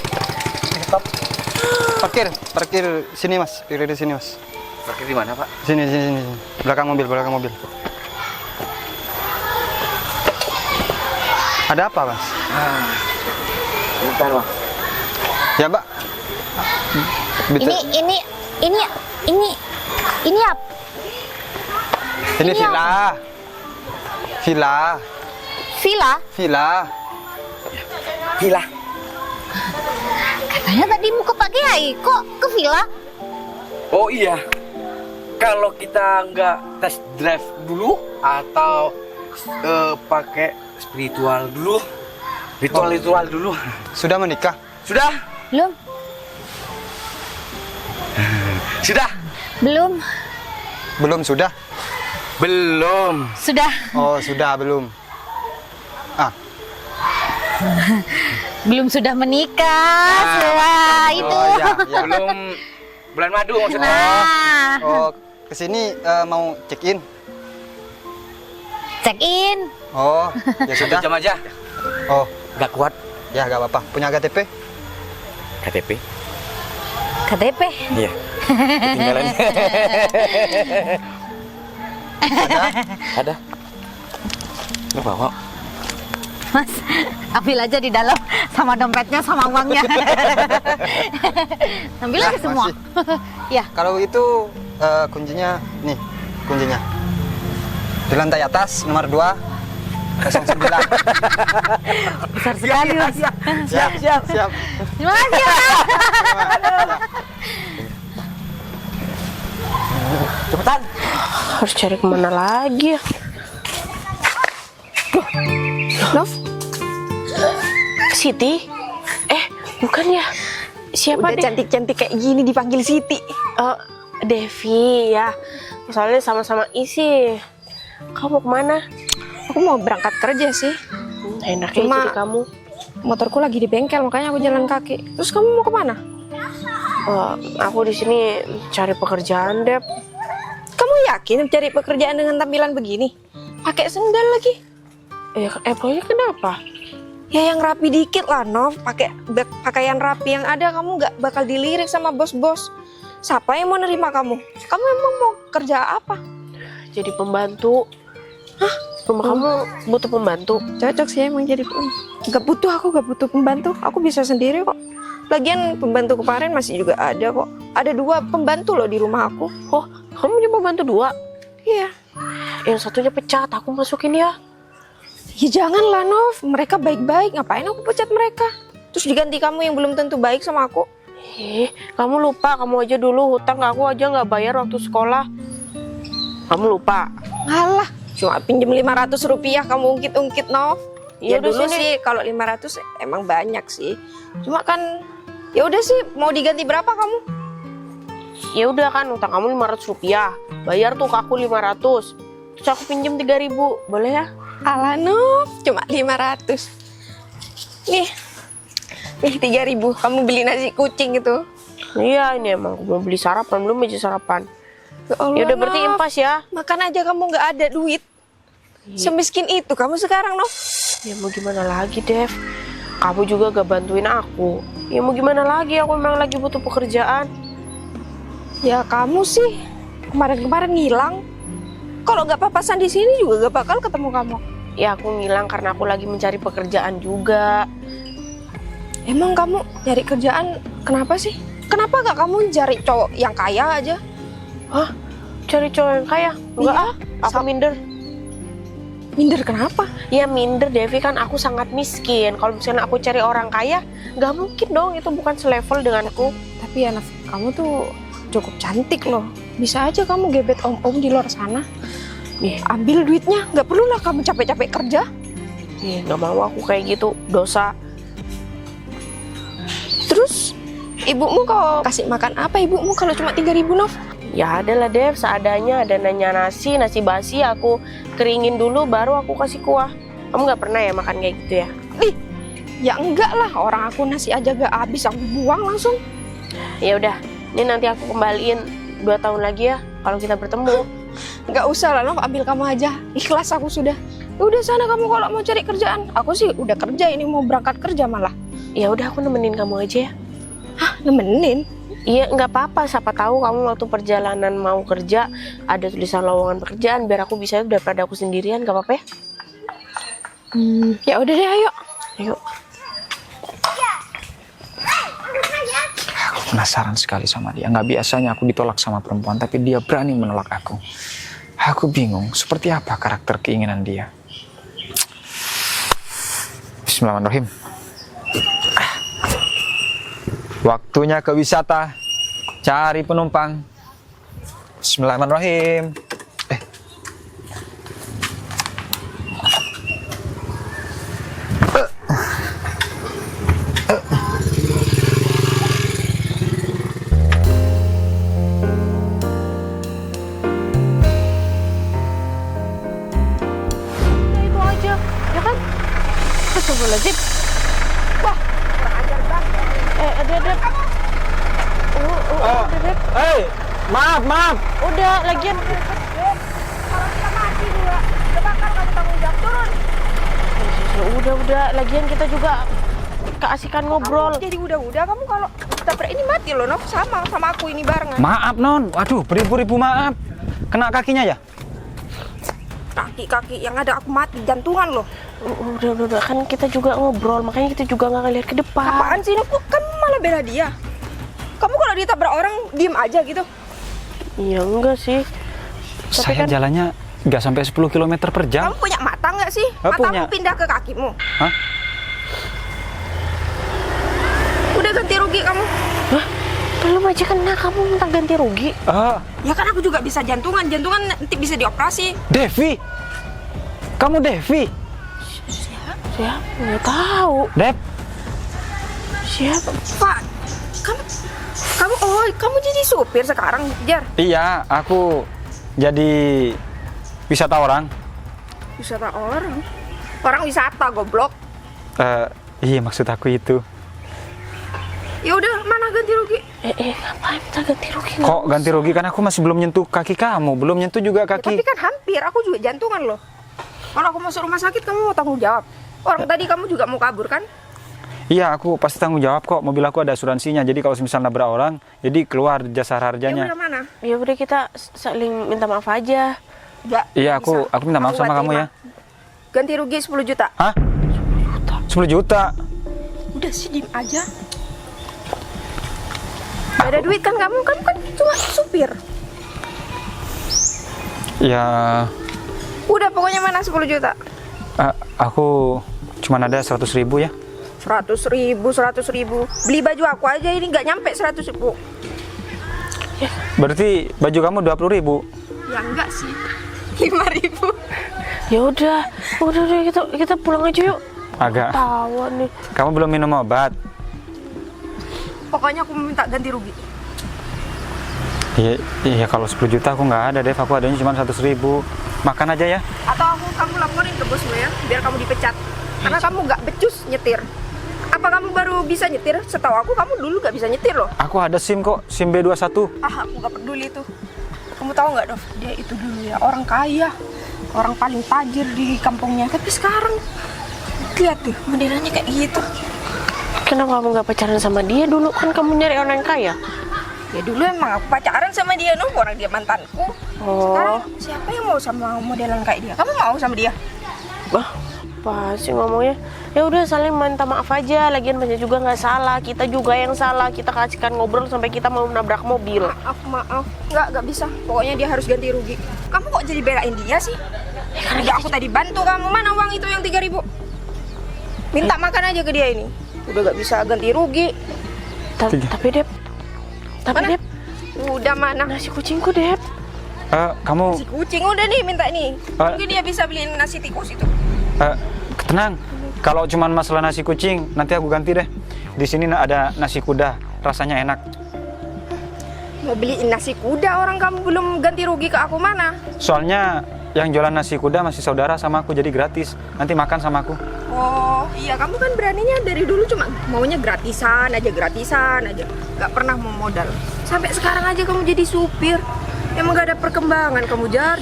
Speaker 3: Parkir sini mas, parkir di sini mas.
Speaker 6: Parkir di mana, Pak?
Speaker 3: Sini. Belakang mobil. Ada apa mas?
Speaker 6: Bentar, Pak.
Speaker 3: Ya mbak.
Speaker 1: Ini apa?
Speaker 3: Ini
Speaker 1: Villa?
Speaker 3: villa.
Speaker 1: Katanya tadi mau ke Pak Kiai, kok ke villa?
Speaker 6: Oh iya. Kalau kita nggak test drive dulu atau pakai spiritual dulu, ritual dulu.
Speaker 3: Sudah menikah?
Speaker 6: Sudah?
Speaker 1: Belum.
Speaker 6: Sudah?
Speaker 3: Belum sudah?
Speaker 6: Belum.
Speaker 1: Sudah.
Speaker 3: Oh sudah belum.
Speaker 1: Belum sudah menikah. Wah, itu.
Speaker 3: Oh ya.
Speaker 6: Belum bulan madu maksudnya.
Speaker 1: Nah,
Speaker 3: Oh kesini mau check in?
Speaker 1: check in.
Speaker 3: Oh ya sudah.
Speaker 6: 1 jam aja.
Speaker 3: Oh
Speaker 6: Nggak kuat.
Speaker 3: ya gak apa-apa. Punya KTP?
Speaker 6: KTP?
Speaker 1: KTP.
Speaker 6: Iya. Ketinggalan. Ada. Nggak bawa.
Speaker 1: Mas, ambil aja di dalam sama dompetnya sama uangnya. Ambil aja semua. Ya,
Speaker 3: Kalau itu kuncinya nih, kuncinya. Di lantai atas nomor 2 09.
Speaker 1: besar sekali, Mas.
Speaker 3: Siap.
Speaker 1: Terima kasih, Mas.
Speaker 6: Cepetan.
Speaker 5: Harus cari kemana lagi ya? Nov? Siti? Bukan ya? Siapa
Speaker 2: Udah
Speaker 5: deh?
Speaker 2: cantik-cantik kayak gini dipanggil Siti.
Speaker 5: Devi ya. Soalnya sama-sama isi. Kamu mau kemana?
Speaker 2: Aku mau berangkat kerja sih.
Speaker 5: Enak ya
Speaker 2: Cuma-
Speaker 5: jadi kamu.
Speaker 2: Motorku lagi di bengkel, makanya aku jalan kaki. Terus kamu mau kemana?
Speaker 5: Aku di sini cari pekerjaan, Dep.
Speaker 2: Kamu yakin cari pekerjaan dengan tampilan begini? Pakai sendal lagi?
Speaker 5: Pokoknya kenapa?
Speaker 2: Ya yang rapi dikit lah, Nov. Pakai pakaian rapi yang ada, kamu nggak bakal dilirik sama bos-bos. Siapa yang mau nerima kamu? Kamu emang mau kerja apa?
Speaker 5: Jadi pembantu. Hah? Rumah kamu butuh pembantu?
Speaker 2: Cocok sih emang jadi Gak butuh pembantu. Aku bisa sendiri kok. Lagian pembantu kemarin masih juga ada kok. Ada 2 pembantu loh di rumah aku.
Speaker 5: Oh, kamu punya pembantu 2?
Speaker 2: Iya.
Speaker 5: Yang satunya pecat, aku masukin ya.
Speaker 2: Ya janganlah, Nov. Mereka baik-baik. Ngapain aku pecat mereka? Terus diganti kamu yang belum tentu baik sama aku.
Speaker 5: Kamu lupa, kamu aja dulu hutang ke aku aja nggak bayar waktu sekolah. Kamu lupa?
Speaker 2: Alah, cuma pinjem 500 rupiah kamu ungkit-ungkit, Nov. Ya
Speaker 5: udah
Speaker 2: dulu
Speaker 5: sini.
Speaker 2: sih kalau 500 emang banyak sih. Cuma kan ya udah sih, mau diganti berapa kamu?
Speaker 5: Ya udah kan, hutang kamu 500 rupiah. Bayar tuh ke aku 500. Terus aku pinjem 3.000, boleh ya?
Speaker 2: Alah, Nov, cuma 500. Nih 3.000, kamu beli nasi kucing itu.
Speaker 5: Iya, ini emang aku mau beli sarapan, belum aja sarapan. Ya udah berarti
Speaker 2: Nov.
Speaker 5: impas ya.
Speaker 2: Makan aja kamu nggak ada duit. Semiskin itu kamu sekarang, Nov.
Speaker 5: Ya mau gimana lagi, Dev? Kamu juga gak bantuin aku. Ya mau gimana lagi, aku memang lagi butuh pekerjaan.
Speaker 2: Ya kamu sih kemarin-kemarin ngilang. Kalau nggak papasan di sini juga gak bakal ketemu kamu.
Speaker 5: Ya aku ngilang karena aku lagi mencari pekerjaan juga.
Speaker 2: Emang kamu nyari kerjaan kenapa sih? Kenapa gak kamu cari cowok yang kaya aja?
Speaker 5: Hah? Cari cowok yang kaya? Enggak
Speaker 2: Iya.
Speaker 5: aku minder.
Speaker 2: Minder kenapa?
Speaker 5: Ya minder, Devi, kan aku sangat miskin. Kalau misalnya aku cari orang kaya, nggak mungkin dong, itu bukan selevel denganku.
Speaker 2: Tapi ya, Naf, kamu tuh cukup cantik loh. Bisa aja kamu gebet om-om di luar sana. Ambil duitnya, nggak perlulah kamu capek-capek kerja.
Speaker 5: Nggak mau aku kayak gitu, dosa.
Speaker 2: Terus ibumu kau kasih makan apa ibumu kalau cuma 3.000, Nov?
Speaker 5: Ya adalah, Dev, seadanya. Ada nasi basi, aku keringin dulu, baru aku kasih kuah. Kamu nggak pernah ya makan kayak gitu ya?
Speaker 2: Ya enggak lah, orang aku nasi aja gak habis, aku buang langsung.
Speaker 5: Ya udah, ini nanti aku kembaliin 2 tahun lagi ya, kalau kita bertemu.
Speaker 2: Nggak usah lah, Nov, ambil kamu aja. Ikhlas aku sudah. Ya udah sana kamu kalau mau cari kerjaan. Aku sih udah kerja, ini mau berangkat kerja malah.
Speaker 5: Ya udah, aku nemenin kamu aja ya.
Speaker 2: Hah, nemenin?
Speaker 5: Iya, nggak apa-apa. Siapa tahu kamu waktu perjalanan mau kerja ada tulisan lowongan pekerjaan, biar aku bisa daripada aku sendirian, nggak apa-apa ya?
Speaker 2: Ya udah deh, ayo.
Speaker 5: Ayo.
Speaker 7: Aku penasaran sekali sama dia. Nggak biasanya aku ditolak sama perempuan, tapi dia berani menolak aku. Aku bingung, seperti apa karakter keinginan dia. Bismillahirrahmanirrahim. Waktunya ke wisata, cari penumpang. Bismillahirrahmanirrahim.
Speaker 5: Itu aja, ya kan? Astagfirullahaladzim. Wah, kurang ajar banget. Dep. Dep.
Speaker 7: Hei, maaf.
Speaker 5: Udah, lagian. Udah, lagian kita juga keasikan ngobrol.
Speaker 2: Jadi udah kamu kalau ditabrak ini mati loh, Nov. Sama aku ini barengan.
Speaker 7: Maaf non, waduh beribu-ribu maaf. Kena kakinya ya?
Speaker 2: Kaki yang ada aku mati jantungan loh.
Speaker 5: Udah, kan kita juga ngobrol, makanya kita juga nggak ngeliat ke depan.
Speaker 2: Apaan sih, Nov? Kamu malah bela dia. Kamu kalau ditabrak orang diem aja gitu.
Speaker 5: Iya enggak sih. Tapi
Speaker 7: Saya
Speaker 5: kan
Speaker 7: jalannya nggak sampai 10 km per jam.
Speaker 2: Kamu punya mata nggak sih?
Speaker 7: Oh,
Speaker 2: Matamu
Speaker 7: punya.
Speaker 2: pindah ke kakimu.
Speaker 7: Hah?
Speaker 2: Udah ganti rugi kamu.
Speaker 5: Hah? Belum aja kena, kamu minta ganti rugi.
Speaker 2: Ya kan aku juga bisa jantungan nanti bisa dioperasi.
Speaker 7: Devi, kamu Devi?
Speaker 5: Siapa? Nggak tahu.
Speaker 7: Dep,
Speaker 5: Siapa?
Speaker 2: Pak, kamu jadi supir sekarang, Jar?
Speaker 7: iya, aku jadi wisata orang.
Speaker 2: Wisata orang? Orang wisata, goblok.
Speaker 7: Iya, maksud aku itu.
Speaker 2: Ya udah, mana ganti rugi?
Speaker 5: Ngapain minta ganti rugi?
Speaker 7: Kok ganti rugi, kan aku masih belum nyentuh kaki kamu, belum nyentuh juga
Speaker 2: Ya, tapi
Speaker 7: kaki.
Speaker 2: kan hampir, aku juga jantungan loh. Kalau aku masuk rumah sakit, kamu mau tanggung jawab. Orang tadi kamu juga mau kabur kan?
Speaker 7: Iya, aku pasti tanggung jawab kok. Mobil aku ada asuransinya, jadi kalau misalnya nabrak orang, jadi keluar jasa
Speaker 2: Ya
Speaker 7: harjanya.
Speaker 2: udah mana?
Speaker 5: Ya udah, kita saling minta maaf aja.
Speaker 2: Enggak.
Speaker 7: Iya,
Speaker 2: bisa.
Speaker 7: aku minta maaf sama
Speaker 2: nggak
Speaker 7: kamu
Speaker 2: terima.
Speaker 7: ya.
Speaker 2: Ganti rugi 10 juta.
Speaker 7: Hah? 10 juta?
Speaker 2: Udah sih, diem aja. Gak ada duit kan kamu kan cuma supir.
Speaker 7: Ya,
Speaker 2: Udah pokoknya mana 10 juta.
Speaker 7: aku cuma ada 100.000 ya.
Speaker 2: 100.000. Beli baju aku aja ini nggak nyampe 100.000.
Speaker 7: Berarti baju kamu 20.000.
Speaker 2: Ya enggak sih. 5.000.
Speaker 5: Ya udah, kita pulang aja yuk.
Speaker 7: Agak.
Speaker 5: Tawa nih.
Speaker 7: Kamu belum minum obat?
Speaker 2: Pokoknya aku minta ganti rugi.
Speaker 7: Iya, kalau 10 juta aku nggak ada, Dev. Aku adanya cuma 100.000. Makan aja ya.
Speaker 2: Atau kamu laporin ke bosmu ya, biar kamu dipecat. Karena kamu nggak becus nyetir. Apa kamu baru bisa nyetir? Setahu aku kamu dulu nggak bisa nyetir loh.
Speaker 7: Aku ada SIM kok, SIM B21.
Speaker 2: Aku nggak peduli itu. Kamu tahu nggak, Dov? Dia itu dulu ya orang kaya, orang paling tajir di kampungnya. Tapi sekarang lihat tuh modelannya kayak gitu.
Speaker 5: Kenapa kamu nggak pacaran sama dia dulu? Kan kamu nyari orang yang kaya.
Speaker 2: Ya dulu emang aku pacaran sama dia, no, orang dia mantanku. Sekarang siapa yang mau sama modelan kayak dia? Kamu mau sama dia?
Speaker 5: Wah, apa sih ngomongnya? Ya udah, saling minta maaf aja. Lagian banyak juga nggak salah. Kita juga yang salah. Kita kasihkan ngobrol sampai kita mau nabrak mobil.
Speaker 2: Maaf. Nggak bisa. Pokoknya dia harus ganti rugi. Kamu kok jadi belain dia sih? Ya aku tadi bantu kamu. Mana uang itu yang 3.000? Minta makan aja ke dia ini. Udah nggak bisa ganti rugi.
Speaker 5: Tapi Dep,
Speaker 2: Mana?
Speaker 5: Dep,
Speaker 2: Udah mana?
Speaker 5: nasi kucingku Dep.
Speaker 7: Kamu
Speaker 2: Si kucing udah nih minta nih. Mungkin dia bisa beliin nasi tikus itu.
Speaker 7: tenang. Kalau cuma masalah nasi kucing, nanti aku ganti deh. Di sini ada nasi kuda, rasanya enak.
Speaker 2: Mau beliin nasi kuda, orang kamu belum ganti rugi ke aku mana?
Speaker 7: Soalnya yang jualan nasi kuda masih saudara sama aku, jadi gratis. Nanti makan sama aku.
Speaker 2: Oh iya, kamu kan beraninya dari dulu cuma maunya gratisan aja. Gak pernah mau modal. Sampai sekarang aja kamu jadi supir. Emang gak ada perkembangan kamu, Jar.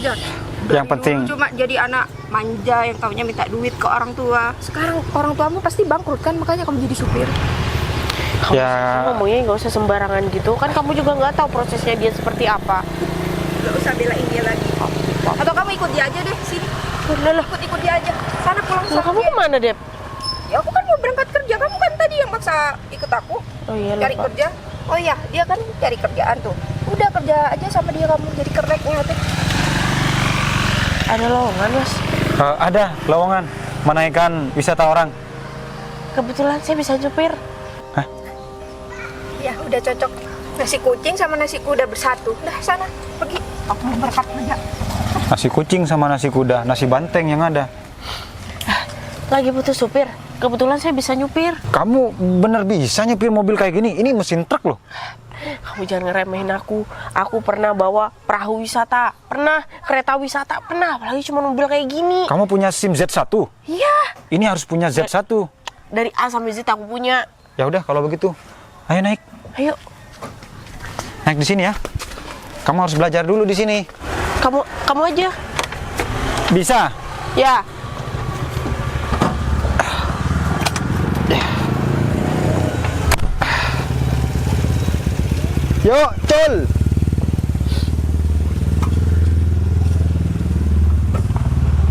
Speaker 7: Yang penting
Speaker 2: Cuma jadi anak manja yang taunya minta duit ke orang tua. Sekarang orang tuamu pasti bangkrut kan, makanya kamu jadi supir.
Speaker 7: ya
Speaker 5: Ngomongnya nggak usah sembarangan gitu. Kan kamu juga nggak tahu prosesnya dia seperti apa.
Speaker 2: Gak usah belain dia lagi. Atau kamu ikut dia aja deh, sini. Ikut dia aja. Sana pulang
Speaker 5: Loh,
Speaker 2: sama
Speaker 5: kamu
Speaker 2: dia.
Speaker 5: kemana Dep?
Speaker 2: Ya aku kan mau berangkat kerja, kamu kan tadi yang maksa ikut aku.
Speaker 5: Oh iya,
Speaker 2: Cari
Speaker 5: lupa.
Speaker 2: kerja. Oh iya, dia kan cari kerjaan tuh. Udah kerja aja sama dia, kamu jadi kereknya tuh.
Speaker 5: Ada lowongan Mas.
Speaker 7: ada lowongan menaikkan wisata orang.
Speaker 5: Kebetulan saya bisa nyupir.
Speaker 2: Ya udah cocok. Nasi kucing sama nasi kuda bersatu. Udah sana pergi. Aku mau berangkat kerja.
Speaker 7: Nasi kucing sama nasi kuda, nasi banteng yang ada.
Speaker 5: Lagi butuh supir. Kebetulan saya bisa nyupir.
Speaker 7: Kamu bener bisa nyupir mobil kayak gini? Ini mesin truk loh.
Speaker 5: Kamu jangan ngeremehin aku. Aku pernah bawa perahu wisata, pernah kereta wisata, pernah. Apalagi cuma mobil kayak gini.
Speaker 7: Kamu punya SIM Z1?
Speaker 5: Iya.
Speaker 7: Ini harus punya Z1.
Speaker 5: Dari A sampai Z aku punya.
Speaker 7: Ya udah kalau begitu, ayo naik.
Speaker 5: Ayo.
Speaker 7: Naik di sini ya. Kamu harus belajar dulu di sini.
Speaker 5: Kamu aja.
Speaker 7: Bisa?
Speaker 5: Ya.
Speaker 3: Yuk, cul.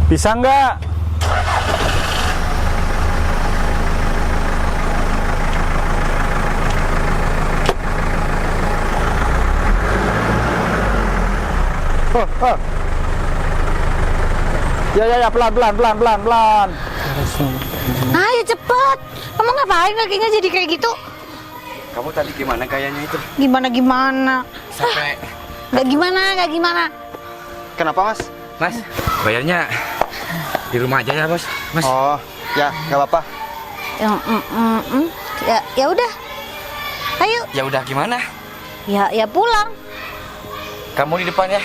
Speaker 7: Bisa nggak?
Speaker 3: Oh, oh. Ya, pelan.
Speaker 1: Ayo cepet. Kamu ngapain kakinya jadi kayak gitu?
Speaker 6: Kamu tadi gimana gayanya itu?
Speaker 1: Gimana?
Speaker 6: Sampai
Speaker 1: Gak gimana?
Speaker 3: Kenapa, Mas?
Speaker 6: Mas, bayarnya di rumah aja ya, Bos. Mas.
Speaker 3: Oh, ya, nggak apa-apa.
Speaker 1: Ya udah. Ayo.
Speaker 6: Ya udah gimana?
Speaker 1: Ya pulang.
Speaker 6: Kamu di depan ya.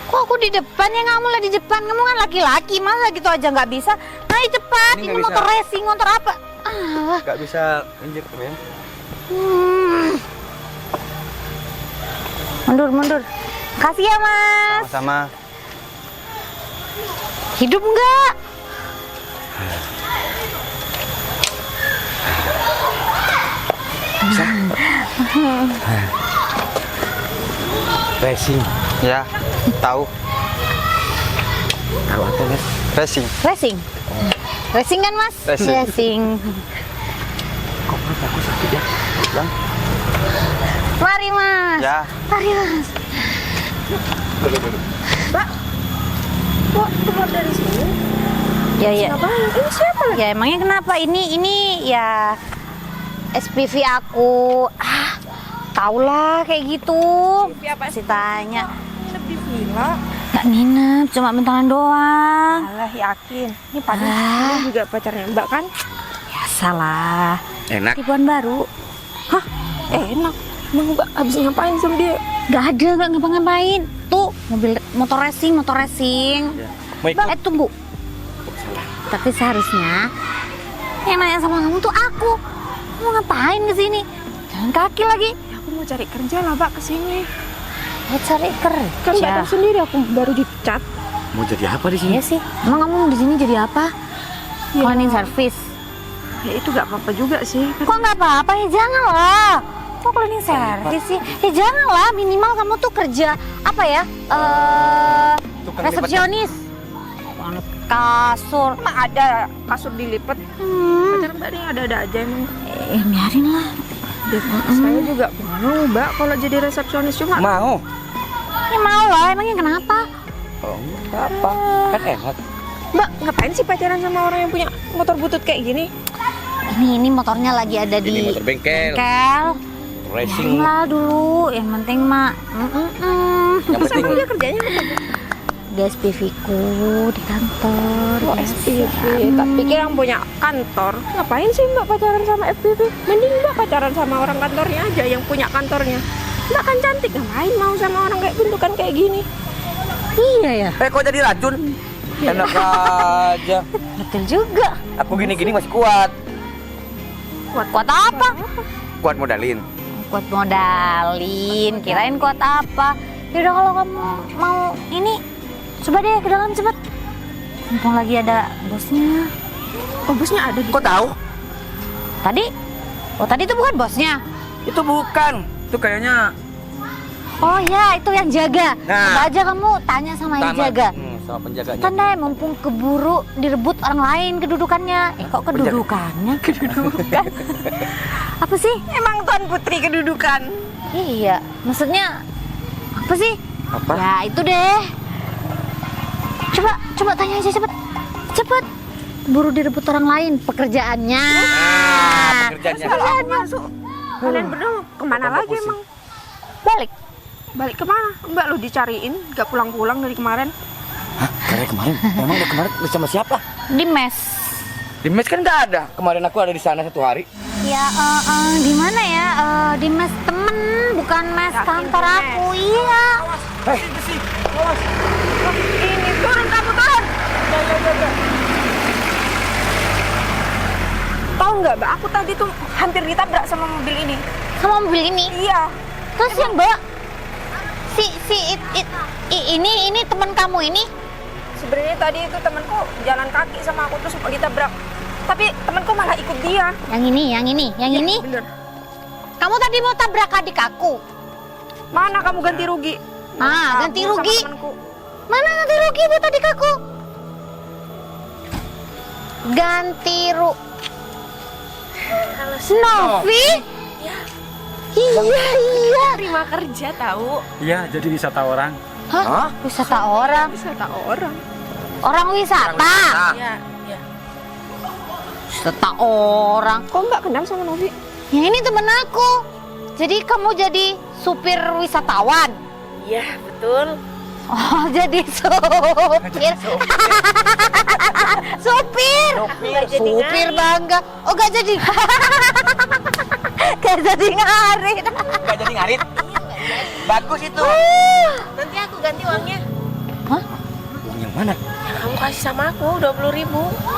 Speaker 1: Kok aku di depan ya, kamu lah di depan. Kamu kan laki-laki, masa gitu aja nggak bisa? Ayo cepat.
Speaker 6: Ini
Speaker 1: Ini
Speaker 6: nggak
Speaker 1: motor
Speaker 6: bisa.
Speaker 1: racing, motor apa?
Speaker 6: Gak bisa injek ya.
Speaker 1: Mundur. Kasih ya Mas.
Speaker 3: Sama-sama.
Speaker 1: Hidup nggak?
Speaker 6: Racing.
Speaker 3: Ya, tahu.
Speaker 6: Tahu apa, Mas?
Speaker 3: Racing.
Speaker 1: Racing kan Mas?
Speaker 3: Racing.
Speaker 6: Kok perut aku sakit ya? Bang.
Speaker 1: Mari Mas.
Speaker 3: Ya.
Speaker 1: Mari Mas.
Speaker 2: Kok keluar dari sini?
Speaker 1: Ya.
Speaker 2: Ngapain? Ini siapa lagi?
Speaker 1: Ya emangnya kenapa? Ini ya SPV aku. Taulah kayak gitu.
Speaker 2: SPV apa?
Speaker 1: Si tanya.
Speaker 2: Nginep di villa.
Speaker 1: Gak nginep, cuma bentaran doang.
Speaker 2: Alah, yakin. Ini
Speaker 1: Ah.
Speaker 2: padahal juga pacarnya Mbak kan?
Speaker 1: Ya salah.
Speaker 6: Enak.
Speaker 1: Tipuan baru.
Speaker 2: Hah? Enak. Emang Mbak habis ngapain sama dia?
Speaker 1: Gak ada, gak ngapa-ngapain. Tuh, motor racing.
Speaker 6: Mau ikut?
Speaker 1: Tunggu. Tapi seharusnya yang nanya sama kamu tuh aku. Kamu ngapain kesini? Jalan kaki lagi.
Speaker 2: Ya, aku mau cari kerja lah Mbak kesini.
Speaker 1: Mau cari kerja.
Speaker 2: Kan Mbak tahu sendiri aku baru dipecat.
Speaker 6: Mau jadi apa di sini?
Speaker 1: Iya sih. Emang kamu di sini jadi apa?
Speaker 2: Ya.
Speaker 1: Cleaning service.
Speaker 2: Ya itu gak apa-apa juga sih.
Speaker 1: Kok nggak apa-apa ya, janganlah. Kok cleaning service sih? Ya janganlah, minimal kamu tuh kerja apa ya?
Speaker 6: Tukang
Speaker 1: Resepsionis. Angkat kasur.
Speaker 2: Emang ada kasur dilipat. Pacar Mbak nih ada-ada aja emang.
Speaker 1: Biarin lah.
Speaker 2: Saya juga mau Mbak kalau jadi resepsionis cuma.
Speaker 6: Mau.
Speaker 1: Ya mau lah, emangnya kenapa?
Speaker 6: Oh, enggak apa. Kan enak.
Speaker 2: Mbak ngapain sih pacaran sama orang yang punya motor butut kayak gini?
Speaker 1: Ini motornya lagi ada di
Speaker 6: Ini motor bengkel. Racing.
Speaker 1: Biarin lah dulu, yang penting mak.
Speaker 6: Yang penting
Speaker 2: Dia kerjanya apa?
Speaker 1: Di SPV ku di kantor.
Speaker 2: Oh,
Speaker 1: biasa.
Speaker 2: SPV. Tak pikir yang punya kantor. Ngapain sih Mbak pacaran sama FPV? Mending Mbak pacaran sama orang kantornya aja yang punya kantornya. Mbak kan cantik, ngapain mau sama orang kayak bentukan kayak gini?
Speaker 1: Iya ya,
Speaker 6: kok jadi racun? Enak aja.
Speaker 1: betul juga.
Speaker 6: Aku gini-gini masih kuat.
Speaker 1: Kuat apa?
Speaker 6: Kuat modalin.
Speaker 1: Kuat modalin, kirain kuat apa? Yaudah kalau kamu mau ini, coba deh ke dalam cepet. Mumpung lagi ada bosnya.
Speaker 2: Oh, bosnya ada di.
Speaker 6: Kok tahu?
Speaker 1: Tadi? Oh tadi itu bukan bosnya.
Speaker 6: Itu bukan. Itu kayaknya
Speaker 1: Oh ya, itu yang jaga.
Speaker 6: Nah.
Speaker 1: Coba aja kamu tanya sama yang jaga.
Speaker 6: Sama penjaganya.
Speaker 1: Kan deh, mumpung keburu direbut orang lain kedudukannya. Kok kedudukannya? Kedudukan. Apa sih?
Speaker 2: Emang Tuan Putri kedudukan.
Speaker 1: Iya, maksudnya apa sih?
Speaker 6: Apa?
Speaker 1: Ya itu deh. Coba tanya aja cepet. Buru direbut orang lain pekerjaannya.
Speaker 6: Pekerjaannya.
Speaker 2: Kalau aku masuk, kalian berdua kemana
Speaker 6: Bapak
Speaker 2: lagi
Speaker 6: pusing.
Speaker 2: emang?
Speaker 1: Balik.
Speaker 2: Kemana? Mbak lo dicariin, gak pulang-pulang dari kemarin.
Speaker 6: Hah? Karena kemarin? Emang udah kemarin sama siapa?
Speaker 1: Di mes.
Speaker 6: Di mes kan nggak ada. Kemarin aku ada di sana 1 hari.
Speaker 1: Ya, di mana ya? Di mes temen, bukan mes
Speaker 2: Yakin
Speaker 1: kantor
Speaker 2: tuh, mes?
Speaker 1: aku. Iya.
Speaker 6: Hei,
Speaker 2: Ini turun kamu turun. Tahu nggak Mbak? Aku tadi tuh hampir ditabrak sama mobil ini.
Speaker 1: Sama mobil ini.
Speaker 2: Iya.
Speaker 1: Terus yang Mbak, ini teman kamu ini?
Speaker 2: Sebenarnya tadi itu temanku jalan kaki sama aku terus ditabrak. Tapi temanku malah ikut dia.
Speaker 1: Yang ini.
Speaker 2: Bener.
Speaker 1: Kamu tadi mau tabrak adik aku.
Speaker 2: Mana kamu ganti rugi?
Speaker 1: Ganti
Speaker 2: Kabur sama
Speaker 1: rugi.
Speaker 2: temanku.
Speaker 1: Mana ganti rugi buat adik aku? Ganti Novi? Iya.
Speaker 5: Terima kerja tahu.
Speaker 7: Iya, jadi wisata orang.
Speaker 1: Hah? Wisata orang?
Speaker 2: Wisata orang.
Speaker 1: Orang wisata?
Speaker 5: Iya, iya.
Speaker 1: Wisata orang?
Speaker 2: Kok Mbak kenal sama Novi?
Speaker 1: Ya ini temen aku. Jadi kamu jadi supir wisatawan?
Speaker 5: Iya, betul.
Speaker 1: Oh, jadi supir. Supir.
Speaker 5: Nggak jadi
Speaker 1: Supir
Speaker 5: ngarit.
Speaker 1: bangga. Oh, gak jadi. Gak jadi ngarit.
Speaker 6: Nggak jadi ngarit. Bagus itu.
Speaker 5: Nanti aku ganti uangnya.
Speaker 6: Uang yang mana?
Speaker 5: Kamu kasih sama aku 20.000.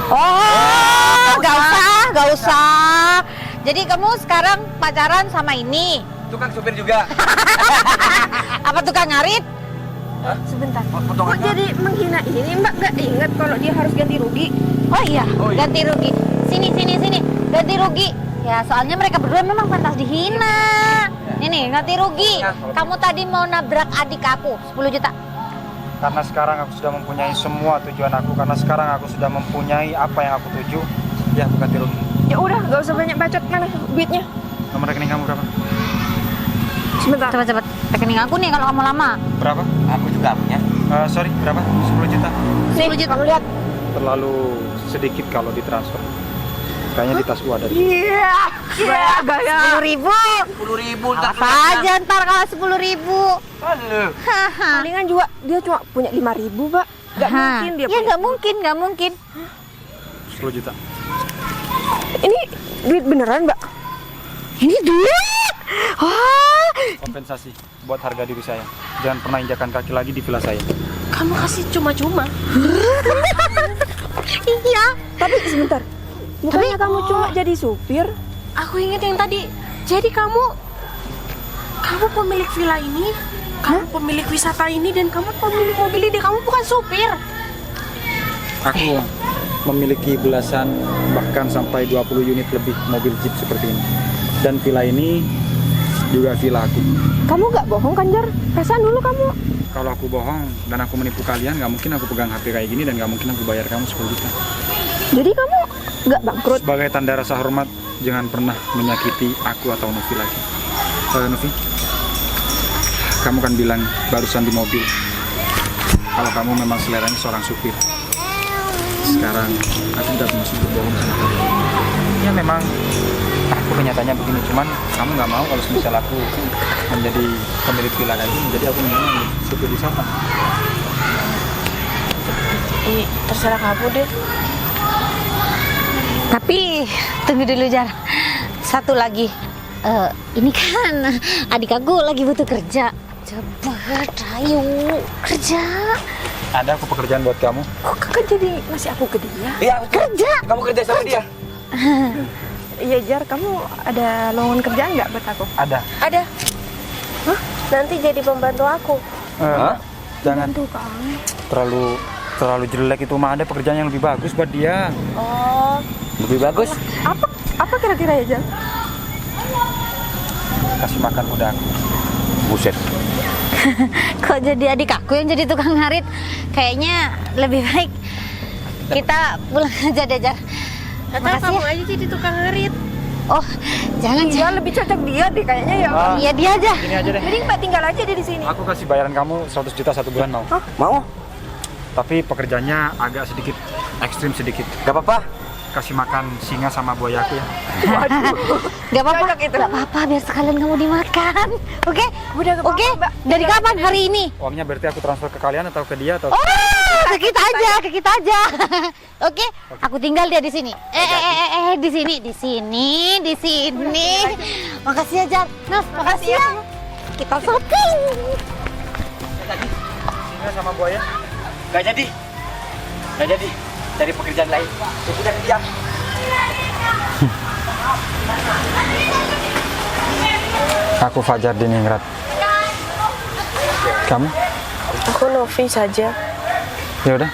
Speaker 1: Oh, gak usah. Jadi kamu sekarang pacaran sama ini.
Speaker 6: Tukang supir juga.
Speaker 1: Apa tukang ngarit?
Speaker 2: Sebentar.
Speaker 6: Potongan
Speaker 2: Kok jadi menghina ini? Mbak gak ingat kalau dia harus ganti rugi?
Speaker 1: Oh iya, ganti rugi. Sini. Ganti rugi. Ya, soalnya mereka berdua memang pantas dihina. Ini ganti rugi. Kamu tadi mau nabrak adik aku 10 juta.
Speaker 7: Karena sekarang aku sudah mempunyai semua tujuan aku. Karena sekarang aku sudah mempunyai apa yang aku tuju. Ya, aku ganti rugi.
Speaker 2: Ya udah, gak usah banyak bacot. Mana duitnya?
Speaker 7: Nomor rekening kamu berapa?
Speaker 2: Sebentar.
Speaker 1: Cepet. Rekening aku nih kalau kamu lama.
Speaker 7: Berapa?
Speaker 6: Aku juga punya.
Speaker 7: Sorry, berapa? 10 juta.
Speaker 1: 10 juta.
Speaker 2: Kamu lihat.
Speaker 7: Terlalu sedikit kalau ditransfer. Kayaknya di tasku ada.
Speaker 2: Iya. Gaya.
Speaker 1: 10.000.
Speaker 6: 10.000 tak
Speaker 1: Apa aja ntar kalau 10.000.
Speaker 6: Halo.
Speaker 2: Palingan juga dia cuma punya 5.000, Mbak. Gak mungkin dia
Speaker 1: Ya
Speaker 2: punya.
Speaker 1: nggak mungkin.
Speaker 7: 10 juta.
Speaker 2: Ini duit beneran, Mbak?
Speaker 1: Ini duit. Wah,
Speaker 7: Kompensasi buat harga diri saya. Jangan pernah injakan kaki lagi di villa saya.
Speaker 5: Kamu kasih cuma-cuma.
Speaker 1: iya.
Speaker 2: Tapi sebentar. Bukannya kamu cuma jadi supir?
Speaker 5: Aku ingat yang tadi. Jadi kamu pemilik villa ini, kamu pemilik wisata ini, dan kamu pemilik mobil ini. Kamu bukan supir.
Speaker 7: Aku memiliki belasan bahkan sampai 20 unit lebih mobil Jeep seperti ini. Dan villa ini juga villa aku.
Speaker 2: Kamu gak bohong kan, Jar? Perasaan dulu kamu.
Speaker 7: Kalau aku bohong dan aku menipu kalian, nggak mungkin aku pegang HP kayak gini dan nggak mungkin aku bayar kamu 10 juta.
Speaker 2: Jadi kamu gak bangkrut?
Speaker 7: Sebagai tanda rasa hormat, jangan pernah menyakiti aku atau Novi lagi. Novi, kamu kan bilang barusan di mobil kalau kamu memang seleranya seorang supir. Sekarang aku udah masih berbohong sama kamu. Ya memang aku kenyataannya begini, cuman kamu nggak mau kalau misal aku menjadi pemilik villa kayak gini, jadi aku memang supir di sana.
Speaker 5: Terserah kamu deh.
Speaker 1: Tapi tunggu dulu Jar. Satu lagi. Ini kan adik aku lagi butuh kerja. Cepet, ayo kerja.
Speaker 7: Ada aku pekerjaan buat kamu.
Speaker 2: Kok kakak jadi ngasih aku ke dia?
Speaker 6: Iya,
Speaker 1: Kerja.
Speaker 6: kamu kerja sama dia.
Speaker 2: Iya, Jar, kamu ada lowongan kerjaan nggak buat aku?
Speaker 7: Ada.
Speaker 5: Ada. Nanti jadi pembantu aku.
Speaker 7: Jangan
Speaker 2: Tuh, Kang.
Speaker 7: terlalu jelek itu, mah ada pekerjaan yang lebih bagus buat dia.
Speaker 5: Oh,
Speaker 6: Lebih bagus.
Speaker 2: Apa kira-kira ya, Jar?
Speaker 7: Kasih makan kuda aku.
Speaker 6: Buset.
Speaker 1: Kok jadi adik aku yang jadi tukang ngarit? Kayaknya lebih baik kita pulang aja deh Jar.
Speaker 5: atau
Speaker 1: Makasih
Speaker 5: kamu
Speaker 1: ya.
Speaker 5: aja jadi tukang ngerit.
Speaker 1: Oh, jangan
Speaker 2: Dia lebih cocok dia deh kayaknya ya.
Speaker 1: Iya dia aja.
Speaker 7: Ini aja deh.
Speaker 2: Mending Mbak tinggal aja deh di sini.
Speaker 7: Aku kasih bayaran kamu 100 juta 1 bulan mau.
Speaker 6: Mau?
Speaker 7: Tapi pekerjaannya agak sedikit ekstrim sedikit.
Speaker 6: Gak apa-apa.
Speaker 7: Kasih makan singa sama buaya aku ya.
Speaker 1: Gak apa-apa.
Speaker 2: Cocok itu.
Speaker 1: Gak apa-apa biar sekalian kamu dimakan. Oke?
Speaker 2: Udah gak apa-apa,
Speaker 1: Oke.
Speaker 2: Mbak.
Speaker 1: Dari kapan hari ini?
Speaker 7: Uangnya berarti aku transfer ke kalian atau ke dia atau?
Speaker 1: Oh, ke kita aja. Oke, aku tinggal dia di sini. Di sini. Makasih ya, Jar. Nas, makasih ya. Kita shopping.
Speaker 7: Singa sama buaya.
Speaker 6: Gak jadi. Cari pekerjaan lain. Sudah kerja.
Speaker 7: Aku Fajar Diningrat. Kamu?
Speaker 5: Aku Novi saja.
Speaker 7: Ya udah.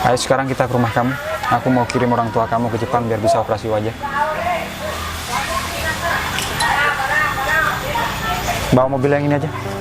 Speaker 7: Ayo sekarang kita ke rumah kamu. Aku mau kirim orang tua kamu ke Jepang biar bisa operasi wajah. Bawa mobil yang ini aja.